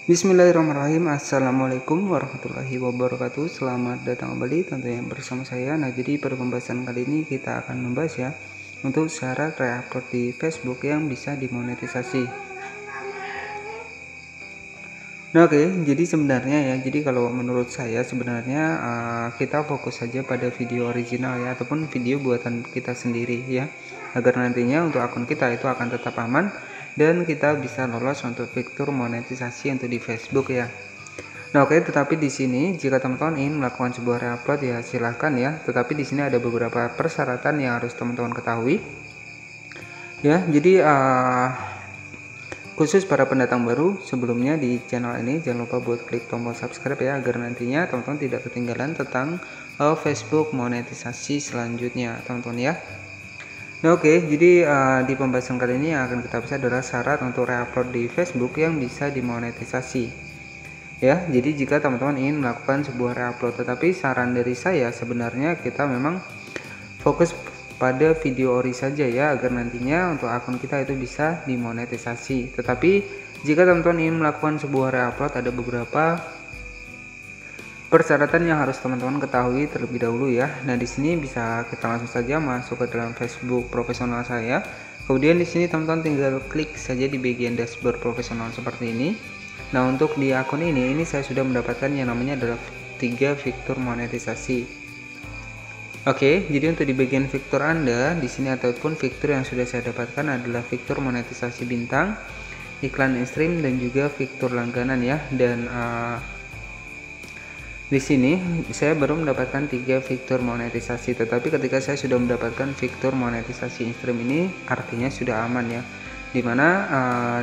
Bismillahirrahmanirrahim. Assalamualaikum warahmatullahi wabarakatuh. Selamat datang kembali tentunya bersama saya. Nah, jadi pada pembahasan kali ini kita akan membahas ya untuk syarat re-upload di Facebook yang bisa dimonetisasi. Nah, oke, jadi sebenarnya ya, jadi kalau menurut saya sebenarnya kita fokus saja pada video original ya, ataupun video buatan kita sendiri ya, agar nantinya untuk akun kita itu akan tetap aman dan kita bisa lolos untuk fitur monetisasi untuk di Facebook ya. Nah, oke, tetapi di sini jika teman-teman ingin melakukan sebuah re-upload ya silahkan ya, tetapi di sini ada beberapa persyaratan yang harus teman-teman ketahui ya. Jadi khusus para pendatang baru sebelumnya di channel ini, jangan lupa buat klik tombol subscribe ya, agar nantinya teman-teman tidak ketinggalan tentang Facebook monetisasi selanjutnya teman-teman ya. Nah, oke, jadi di pembahasan kali ini yang akan kita bahas adalah syarat untuk re-upload di Facebook yang bisa dimonetisasi ya. Jadi jika teman-teman ingin melakukan sebuah re-upload, tetapi saran dari saya sebenarnya kita memang fokus pada video ori saja ya, agar nantinya untuk akun kita itu bisa dimonetisasi. Tetapi jika teman-teman ingin melakukan sebuah re-upload, ada beberapa persyaratan yang harus teman-teman ketahui terlebih dahulu ya. Nah, di sini bisa kita langsung saja masuk ke dalam Facebook profesional saya. Kemudian di sini teman-teman tinggal klik saja di bagian dashboard profesional seperti ini. Nah, untuk di akun ini saya sudah mendapatkan yang namanya adalah 3 fitur monetisasi. Oke, jadi untuk di bagian fitur Anda di sini ataupun fitur yang sudah saya dapatkan adalah fitur monetisasi bintang, iklan in-stream dan juga fitur langganan ya. Dan di sini saya baru mendapatkan 3 fitur monetisasi, tetapi ketika saya sudah mendapatkan fitur monetisasi in-stream ini artinya sudah aman ya. Dimana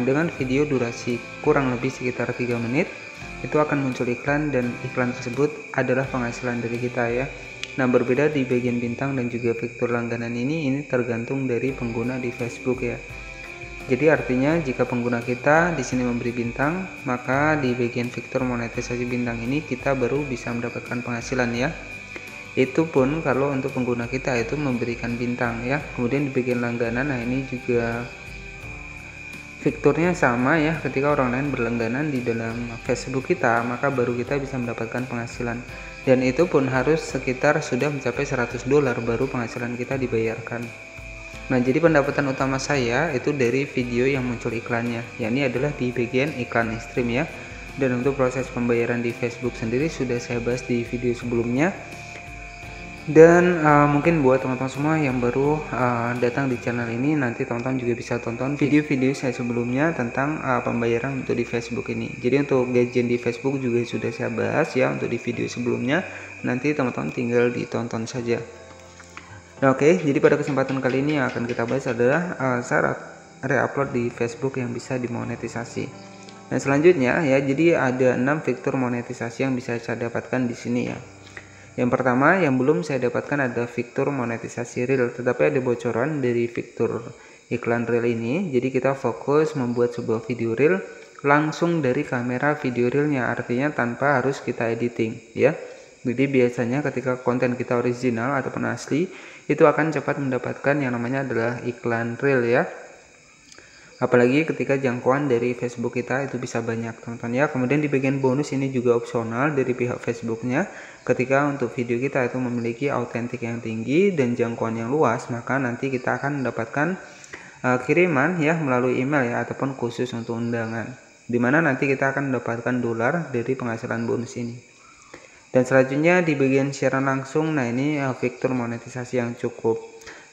dengan video durasi kurang lebih sekitar 3 menit itu akan muncul iklan, dan iklan tersebut adalah penghasilan dari kita ya. Nah, berbeda di bagian bintang dan juga fitur langganan ini tergantung dari pengguna di Facebook ya. Jadi artinya jika pengguna kita di sini memberi bintang, maka di bagian fitur monetisasi bintang ini kita baru bisa mendapatkan penghasilan ya. Itu pun kalau untuk pengguna kita itu memberikan bintang ya. Kemudian di bagian langganan, nah ini juga fiturnya sama ya, ketika orang lain berlangganan di dalam Facebook kita, maka baru kita bisa mendapatkan penghasilan. Dan itu pun harus sekitar sudah mencapai $100 baru penghasilan kita dibayarkan. Nah, jadi pendapatan utama saya itu dari video yang muncul iklannya, yakni adalah di bagian iklan in-stream ya. Dan untuk proses pembayaran di Facebook sendiri sudah saya bahas di video sebelumnya. Dan mungkin buat teman-teman semua yang baru datang di channel ini, nanti teman-teman juga bisa tonton video-video saya sebelumnya tentang pembayaran untuk di Facebook ini. Jadi untuk gajian di Facebook juga sudah saya bahas ya untuk di video sebelumnya, nanti teman-teman tinggal ditonton saja. Nah, oke, jadi pada kesempatan kali ini yang akan kita bahas adalah syarat re-upload di Facebook yang bisa dimonetisasi. Nah, selanjutnya ya, jadi ada 6 fitur monetisasi yang bisa saya dapatkan di sini ya. Yang pertama yang belum saya dapatkan ada fitur monetisasi reel, tetapi ada bocoran dari fitur iklan reel ini. Jadi kita fokus membuat sebuah video reel langsung dari kamera video reelnya, artinya tanpa harus kita editing ya. Jadi biasanya ketika konten kita original ataupun asli itu akan cepat mendapatkan yang namanya adalah iklan reel ya. Apalagi ketika jangkauan dari Facebook kita itu bisa banyak teman-teman ya. Kemudian di bagian bonus ini juga opsional dari pihak Facebooknya, ketika untuk video kita itu memiliki autentik yang tinggi dan jangkauan yang luas, maka nanti kita akan mendapatkan kiriman ya melalui email ya, ataupun khusus untuk undangan, dimana nanti kita akan mendapatkan dolar dari penghasilan bonus ini. Dan selanjutnya di bagian siaran langsung, nah ini fitur monetisasi yang cukup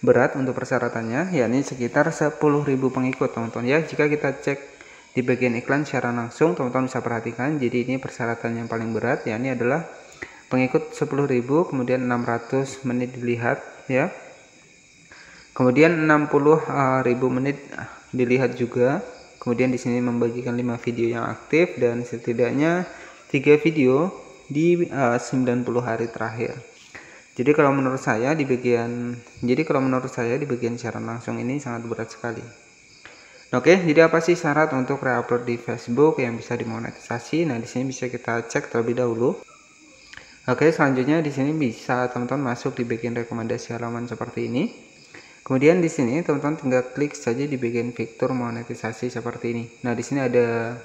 berat untuk persyaratannya, yakni sekitar 10.000 pengikut teman-teman ya. Jika kita cek di bagian iklan siaran langsung, teman-teman bisa perhatikan, jadi ini persyaratan yang paling berat, yakni adalah pengikut 10.000, kemudian 600 menit dilihat ya, kemudian 60.000 menit dilihat juga, kemudian di sini membagikan 5 video yang aktif dan setidaknya 3 video di 90 hari terakhir. Jadi kalau menurut saya di bagian siaran langsung ini sangat berat sekali. Oke, jadi apa sih syarat untuk re-upload di Facebook yang bisa dimonetisasi? Nah, di sini bisa kita cek terlebih dahulu. Oke, selanjutnya di sini bisa teman-teman masuk di bagian rekomendasi halaman seperti ini. Kemudian di sini teman-teman tinggal klik saja di bagian fitur monetisasi seperti ini. Nah, di sini ada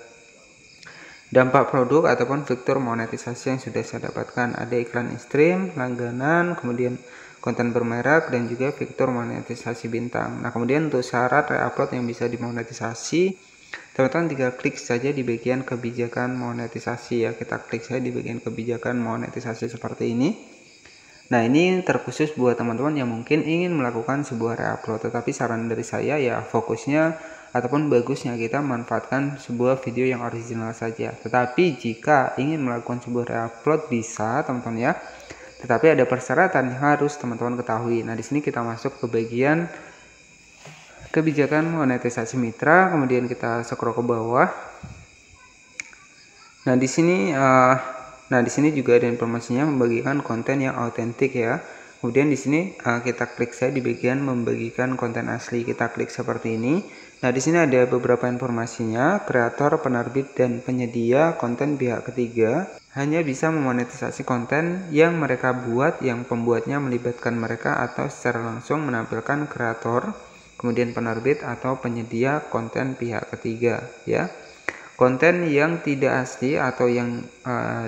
dampak produk ataupun fitur monetisasi yang sudah saya dapatkan. Ada iklan in-stream, langganan, kemudian konten bermerek, dan juga fitur monetisasi bintang. Nah, kemudian untuk syarat reupload yang bisa dimonetisasi, teman-teman tinggal klik saja di bagian kebijakan monetisasi ya. Kita klik saja di bagian kebijakan monetisasi seperti ini. Nah, ini terkhusus buat teman-teman yang mungkin ingin melakukan sebuah reupload, tetapi saran dari saya ya fokusnya ataupun bagusnya kita manfaatkan sebuah video yang original saja. Tetapi jika ingin melakukan sebuah reupload bisa teman-teman ya, tetapi ada persyaratan yang harus teman-teman ketahui. Nah, di sini kita masuk ke bagian kebijakan monetisasi mitra, kemudian kita scroll ke bawah. Nah, di sini juga ada informasinya membagikan konten yang autentik ya. Kemudian di sini kita klik saja di bagian membagikan konten asli. Kita klik seperti ini. Nah, di sini ada beberapa informasinya. Kreator, penerbit, dan penyedia konten pihak ketiga hanya bisa memonetisasi konten yang mereka buat yang pembuatnya melibatkan mereka atau secara langsung menampilkan kreator, kemudian penerbit atau penyedia konten pihak ketiga ya. Konten yang tidak asli atau yang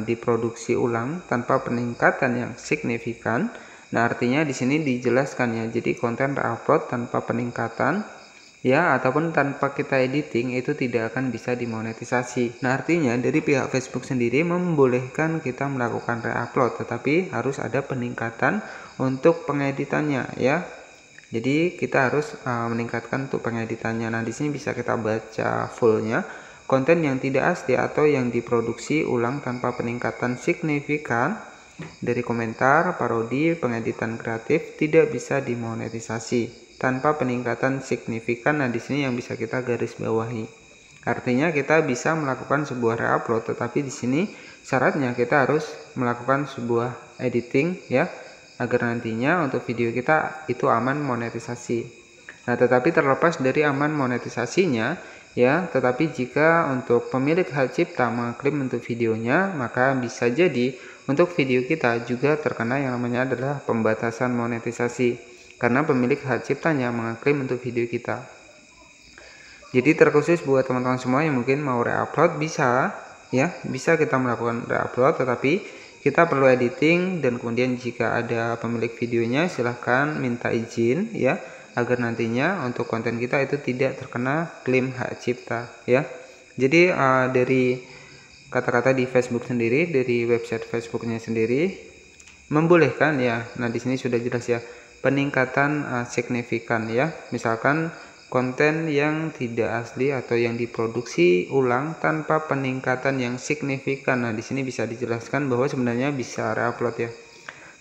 diproduksi ulang tanpa peningkatan yang signifikan. Nah, artinya di sini dijelaskan ya. Jadi konten reupload tanpa peningkatan ya ataupun tanpa kita editing itu tidak akan bisa dimonetisasi. Nah, artinya dari pihak Facebook sendiri membolehkan kita melakukan reupload, tetapi harus ada peningkatan untuk pengeditannya ya. Jadi kita harus meningkatkan untuk pengeditannya. Nah, di sini bisa kita baca fullnya. Konten yang tidak asli atau yang diproduksi ulang tanpa peningkatan signifikan dari komentar, parodi, pengeditan kreatif tidak bisa dimonetisasi tanpa peningkatan signifikan. Nah, di sini yang bisa kita garis bawahi. Artinya kita bisa melakukan sebuah reupload, tetapi di sini syaratnya kita harus melakukan sebuah editing ya, agar nantinya untuk video kita itu aman monetisasi. Nah, tetapi terlepas dari aman monetisasinya ya, tetapi jika untuk pemilik hak cipta mengklaim untuk videonya, maka bisa jadi untuk video kita juga terkena yang namanya adalah pembatasan monetisasi karena pemilik hak ciptanya mengklaim untuk video kita. Jadi terkhusus buat teman-teman semua yang mungkin mau reupload bisa ya, bisa kita melakukan reupload, tetapi kita perlu editing, dan kemudian jika ada pemilik videonya silahkan minta izin ya, agar nantinya untuk konten kita itu tidak terkena klaim hak cipta ya. Jadi dari kata-kata di Facebook sendiri, dari website Facebooknya sendiri membolehkan ya. Nah, di sini sudah jelas ya, peningkatan signifikan ya. Misalkan konten yang tidak asli atau yang diproduksi ulang tanpa peningkatan yang signifikan. Nah, di sini bisa dijelaskan bahwa sebenarnya bisa reupload ya.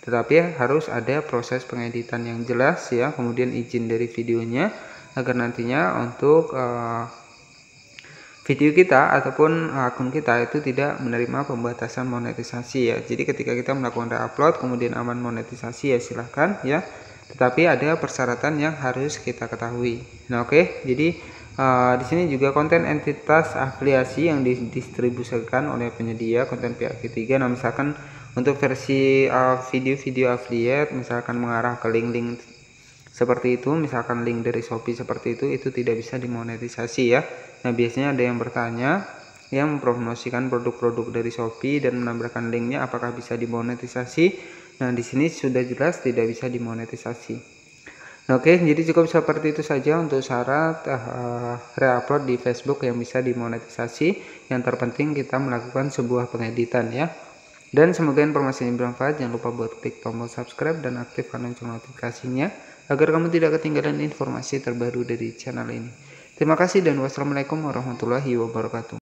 Tetapi harus ada proses pengeditan yang jelas ya, kemudian izin dari videonya agar nantinya untuk video kita ataupun akun kita itu tidak menerima pembatasan monetisasi ya. Jadi ketika kita melakukan reupload kemudian aman monetisasi ya silahkan ya, tetapi ada persyaratan yang harus kita ketahui. Nah, oke. Jadi di sini juga konten entitas afiliasi yang didistribusikan oleh penyedia konten pihak ketiga. Nah, misalkan untuk versi video-video affiliate misalkan mengarah ke link-link seperti itu, misalkan link dari Shopee seperti itu tidak bisa dimonetisasi ya. Nah, biasanya ada yang bertanya yang mempromosikan produk-produk dari Shopee dan menambahkan linknya apakah bisa dimonetisasi. Nah, di sini sudah jelas tidak bisa dimonetisasi. Nah, oke, jadi cukup seperti itu saja untuk syarat reupload di Facebook yang bisa dimonetisasi. Yang terpenting kita melakukan sebuah pengeditan ya. Dan semoga informasi ini bermanfaat. Jangan lupa buat klik tombol subscribe dan aktifkan lonceng notifikasinya agar kamu tidak ketinggalan informasi terbaru dari channel ini. Terima kasih dan wassalamualaikum warahmatullahi wabarakatuh.